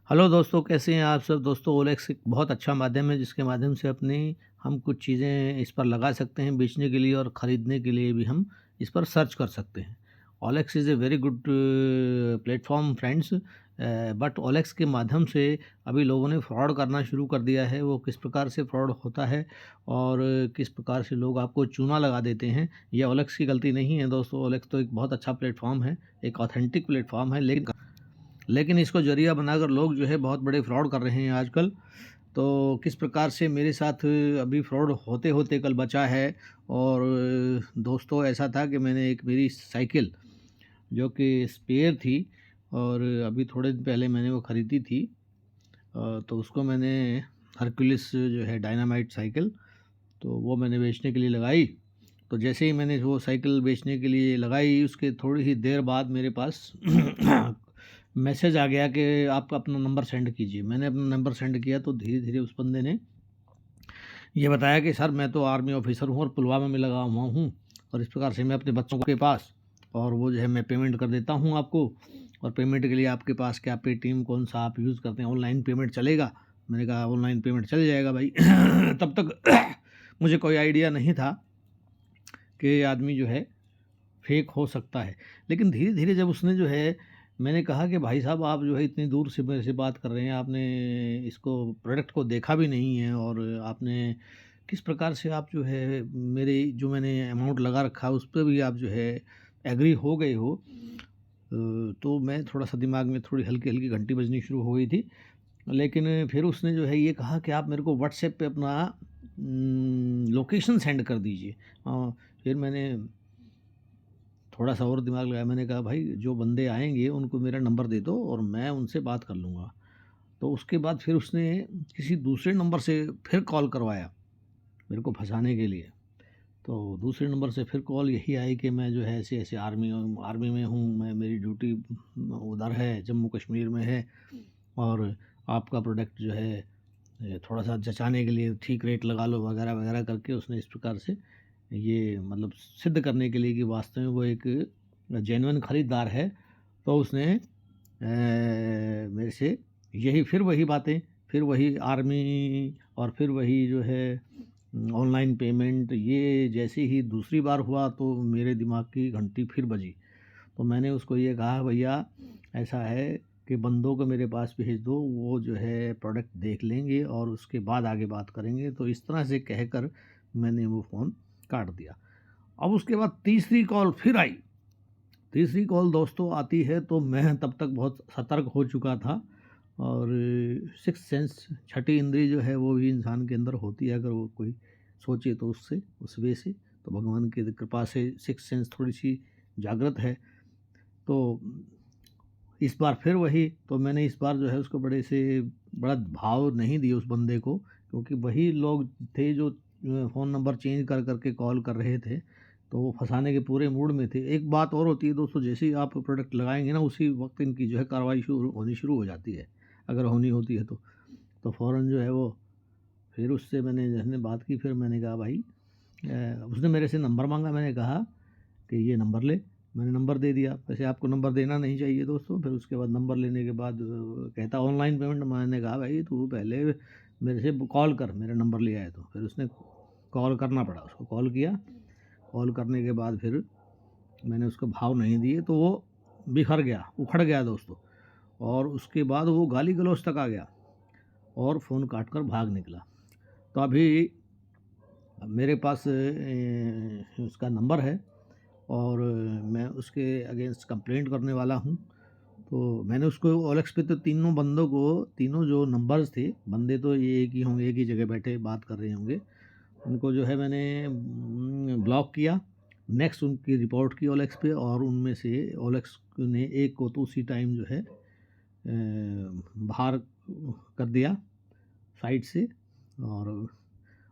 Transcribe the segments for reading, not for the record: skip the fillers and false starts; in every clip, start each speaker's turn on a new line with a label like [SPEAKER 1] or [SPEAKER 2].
[SPEAKER 1] Hello दोस्तों, कैसे हैं आप सब। दोस्तों, ओलेक्स एक बहुत अच्छा माध्यम है जिसके माध्यम से अपनी हम कुछ चीज़ें इस पर लगा सकते हैं बेचने के लिए, और ख़रीदने के लिए भी हम इस पर सर्च कर सकते हैं। OLX is a very good platform friends. But OLX के माध्यम से अभी लोगों ने फ्रॉड करना शुरू कर दिया है। वो किस प्रकार से फ्रॉड होता है और किस प्रकार से लोग आपको चूना लगा देते हैं, ये ओलेक्स की गलती नहीं है दोस्तों। ओलेक्स तो एक बहुत अच्छा प्लेटफॉर्म है, एक ऑथेंटिक प्लेटफॉर्म है, लेकिन इसको ज़रिया बनाकर लोग जो है बहुत बड़े फ्रॉड कर रहे हैं आजकल। तो किस प्रकार से मेरे साथ अभी फ्रॉड होते होते कल बचा है। और दोस्तों, ऐसा था कि मैंने एक मेरी साइकिल जो कि स्पेयर थी, और अभी थोड़े दिन पहले मैंने वो ख़रीदी थी। तो उसको मैंने हरक्यूलिस जो है डायनामाइट साइकिल, तो वो मैंने बेचने के लिए लगाई। तो जैसे ही मैंने वो साइकिल बेचने के लिए लगाई, उसके थोड़ी ही देर बाद मेरे पास मैसेज आ गया कि आप अपना नंबर सेंड कीजिए। मैंने अपना नंबर सेंड किया तो धीरे धीरे उस बंदे ने ये बताया कि सर, मैं तो आर्मी ऑफिसर हूँ और पुलवामा में लगा हुआ हूँ, और इस प्रकार से मैं अपने बच्चों के पास, और वो जो है मैं पेमेंट कर देता हूँ आपको, और पेमेंट के लिए आपके पास क्या पेटीएम कौन सा आप यूज़ करते हैं, ऑनलाइन पेमेंट चलेगा। मैंने कहा ऑनलाइन पेमेंट चल जाएगा भाई। तब तक मुझे कोई आइडिया नहीं था कि ये आदमी जो है फेक हो सकता है। लेकिन धीरे धीरे जब उसने जो है, मैंने कहा कि भाई साहब, आप जो है इतनी दूर से मेरे से बात कर रहे हैं, आपने इसको प्रोडक्ट को देखा भी नहीं है, और आपने किस प्रकार से आप जो है मेरे जो मैंने अमाउंट लगा रखा है उस पर भी आप जो है एग्री हो गए हो। तो मैं थोड़ा सा दिमाग में थोड़ी हल्की हल्की घंटी बजनी शुरू हो गई थी। लेकिन फिर उसने जो है ये कहा कि आप मेरे को व्हाट्सएप पे अपना लोकेशन सेंड कर दीजिए। फिर मैंने थोड़ा सा और दिमाग लगाया। मैंने कहा भाई, जो बंदे आएंगे उनको मेरा नंबर दे दो और मैं उनसे बात कर लूँगा। तो उसके बाद फिर उसने किसी दूसरे नंबर से फिर कॉल करवाया मेरे को फंसाने के लिए। तो दूसरे नंबर से फिर कॉल यही आई कि मैं जो है ऐसे ऐसे आर्मी में हूँ, मैं मेरी ड्यूटी उधर है, जम्मू कश्मीर में है, और आपका प्रोडक्ट जो है थोड़ा सा जचाने के लिए ठीक रेट लगा लो वगैरह वगैरह करके उसने इस प्रकार से ये मतलब सिद्ध करने के लिए कि वास्तव में वो एक जेन्युइन ख़रीदार है। तो उसने मेरे से यही फिर वही बातें, फिर वही आर्मी, और फिर वही जो है ऑनलाइन पेमेंट। ये जैसे ही दूसरी बार हुआ तो मेरे दिमाग की घंटी फिर बजी। तो मैंने उसको ये कहा, भैया ऐसा है कि बंदों को मेरे पास भेज दो, वो जो है प्रोडक्ट देख लेंगे और उसके बाद आगे बात करेंगे। तो इस तरह से कहकर मैंने वो फ़ोन काट दिया। अब उसके बाद तीसरी कॉल फिर आई। तीसरी कॉल दोस्तों आती है तो मैं तब तक बहुत सतर्क हो चुका था। और सिक्स सेंस, छठी इंद्री जो है वो भी इंसान के अंदर होती है, अगर वो कोई सोचे तो उससे उस वे से। तो भगवान की कृपा से सिक्स सेंस थोड़ी सी जागृत है। तो इस बार फिर वही, तो मैंने इस बार जो है उसको बड़ा भाव नहीं दिया उस बंदे को, क्योंकि वही लोग थे जो फ़ोन नंबर चेंज कर करके कॉल कर रहे थे। तो वो फंसाने के पूरे मूड में थे। एक बात और होती है दोस्तों, जैसे ही आप प्रोडक्ट लगाएंगे ना, उसी वक्त इनकी जो है कार्रवाई शुरू हो जाती है, अगर होनी होती है तो फ़ौरन जो है वो, फिर उससे मैंने जैसे बात की, फिर मैंने कहा भाई, उसने मेरे से नंबर मांगा। मैंने कहा कि ये नंबर ले। मैंने नंबर दे दिया। वैसे आपको नंबर देना नहीं चाहिए दोस्तों। फिर उसके बाद नंबर लेने के बाद कहता ऑनलाइन पेमेंट। मैंने कहा भाई, तू पहले मेरे से कॉल कर, मेरा नंबर लिया है तो। फिर उसने कॉल करना पड़ा, उसको कॉल किया। कॉल करने के बाद फिर मैंने उसको भाव नहीं दिए तो वो बिखर गया, उखड़ गया दोस्तों। और उसके बाद वो गाली गलौज तक आ गया और फ़ोन काट कर भाग निकला। तो अभी मेरे पास उसका नंबर है, और मैं उसके अगेंस्ट कंप्लेंट करने वाला हूँ। तो मैंने उसको ओलेक्स पे तो तीनों बंदों को, तीनों जो नंबर्स थे, बंदे तो ये एक ही होंगे, एक ही जगह बैठे बात कर रहे होंगे, उनको जो है मैंने ब्लॉक किया। नेक्स्ट उनकी रिपोर्ट की ओलेक्स पे, और उनमें से ओलेक्स ने एक को तो उसी टाइम जो है बाहर कर दिया साइट से। और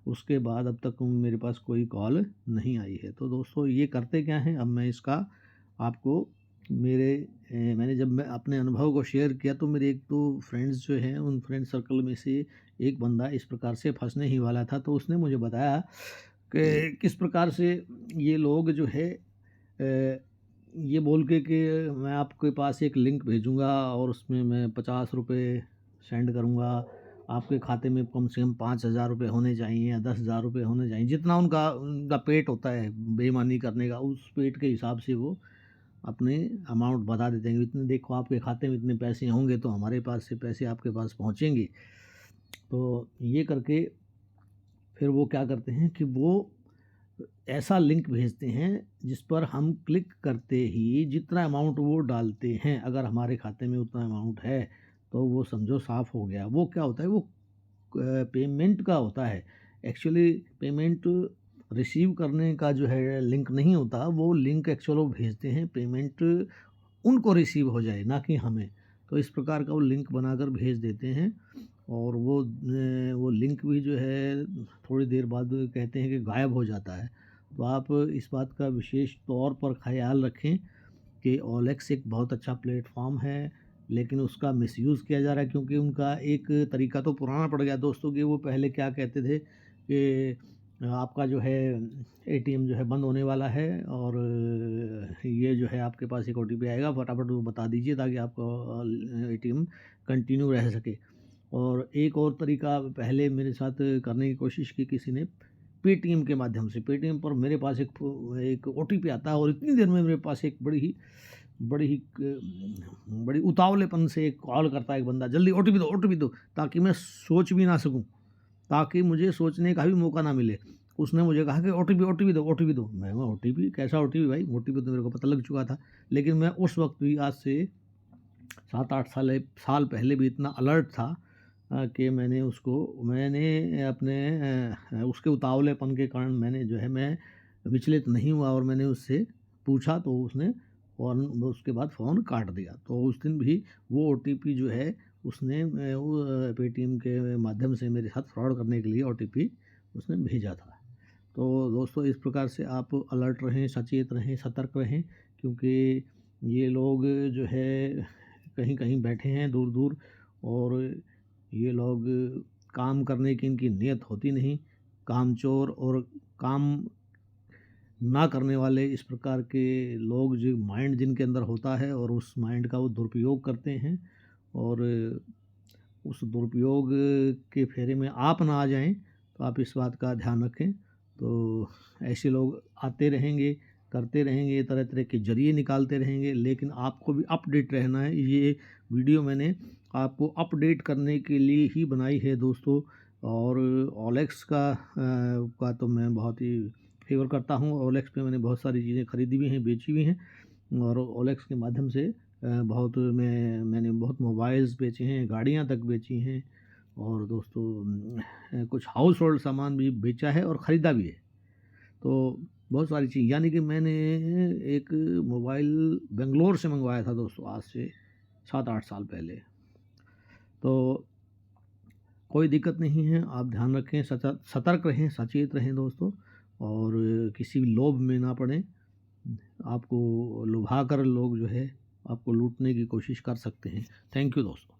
[SPEAKER 1] उसके बाद अब तक मेरे पास कोई कॉल नहीं आई है। तो दोस्तों, ये करते क्या हैं, अब मैं इसका आपको मैंने जब मैं अपने अनुभव को शेयर किया तो मेरे एक दो फ्रेंड्स जो हैं, उन फ्रेंड सर्कल में से एक बंदा इस प्रकार से फंसने ही वाला था। तो उसने मुझे बताया कि किस प्रकार से ये लोग जो है ये बोल के कि मैं आपके पास एक लिंक भेजूंगा और उसमें मैं 50 रुपये सेंड करूँगा, आपके खाते में कम से कम 5,000 रुपये होने चाहिए या 10,000 रुपये होने चाहिए, जितना उनका पेट होता है बेईमानी करने का, उस पेट के हिसाब से वो अपने अमाउंट बता देते हैं कि इतने, देखो आपके खाते में इतने पैसे होंगे तो हमारे पास से पैसे आपके पास पहुँचेंगे। तो ये करके फिर वो क्या करते हैं कि वो ऐसा लिंक भेजते हैं जिस पर हम क्लिक करते ही जितना अमाउंट वो डालते हैं, अगर हमारे खाते में उतना अमाउंट है तो वो समझो साफ़ हो गया। वो क्या होता है, वो पेमेंट का होता है। एक्चुअली पेमेंट रिसीव करने का जो है लिंक नहीं होता, वो लिंक एक्चुअल वो भेजते हैं पेमेंट उनको रिसीव हो जाए, ना कि हमें। तो इस प्रकार का वो लिंक बनाकर भेज देते हैं और वो लिंक भी जो है थोड़ी देर बाद कहते हैं कि गायब हो जाता है। तो आप इस बात का विशेष तौर पर ख़याल रखें कि ओएलएक्स एक बहुत अच्छा प्लेटफ़ॉर्म है, लेकिन उसका मिसयूज़ किया जा रहा है, क्योंकि उनका एक तरीका तो पुराना पड़ गया दोस्तों कि वो पहले क्या कहते थे कि आपका जो है एटीएम जो है बंद होने वाला है और ये जो है आपके पास एक ओटीपी आएगा, फटाफट वो बता दीजिए ताकि आपका एटीएम कंटिन्यू रह सके। और एक और तरीका पहले मेरे साथ करने की कोशिश की किसी ने, पेटीएम के माध्यम से। पेटीएम पर मेरे पास एक ओटीपी आता है और इतनी देर में मेरे पास एक बड़ी उतावलेपन से एक कॉल करता है एक बंदा, जल्दी ओटीपी दो, ताकि मैं सोच भी ना सकूं, ताकि मुझे सोचने का भी मौका ना मिले। उसने मुझे कहा कि ओटीपी दो। मैं ओटीपी कैसा ओटीपी भाई, ओटीपी तो मेरे को पता लग चुका था। लेकिन मैं उस वक्त भी, आज से 7-8 साल पहले भी इतना अलर्ट था कि मैंने अपने उसके उतावलेपन के कारण मैं विचलित नहीं हुआ और मैंने उससे पूछा, तो उसने फ़ौरन उसके बाद फ़ोन काट दिया। तो उस दिन भी वो ओटीपी जो है उसने वो पेटीएम के माध्यम से मेरे साथ फ्रॉड करने के लिए ओटीपी उसने भेजा था। तो दोस्तों इस प्रकार से आप अलर्ट रहें, सचेत रहें, सतर्क रहें, क्योंकि ये लोग जो है कहीं बैठे हैं दूर दूर, और ये लोग काम करने की इनकी नीयत होती नहीं। कामचोर और काम ना करने वाले इस प्रकार के लोग, जो माइंड जिनके अंदर होता है और उस माइंड का वो दुरुपयोग करते हैं, और उस दुरुपयोग के फेरे में आप ना आ जाएं, तो आप इस बात का ध्यान रखें। तो ऐसे लोग आते रहेंगे, करते रहेंगे, तरह तरह के जरिए निकालते रहेंगे, लेकिन आपको भी अपडेट रहना है। ये वीडियो मैंने आपको अपडेट करने के लिए ही बनाई है दोस्तों। और ओएलएक्स का तो मैं बहुत ही फेवर करता हूँ। ओएलएक्स पे मैंने बहुत सारी चीज़ें खरीदी भी हैं, बेची भी हैं, और ओएलएक्स के माध्यम से मैंने बहुत मोबाइल्स बेचे हैं, गाड़ियाँ तक बेची हैं, और दोस्तों कुछ हाउस होल्ड सामान भी बेचा है और ख़रीदा भी है। तो बहुत सारी चीज़, यानी कि मैंने एक मोबाइल बेंगलोर से मंगवाया था दोस्तों, आज से 7-8 साल पहले। तो कोई दिक्कत नहीं है, आप ध्यान रखें, सतर्क रहें, सचेत रहें दोस्तों, और किसी भी लोभ में ना पड़ें। आपको लुभा कर लोग जो है आपको लूटने की कोशिश कर सकते हैं। थैंक यू दोस्तों।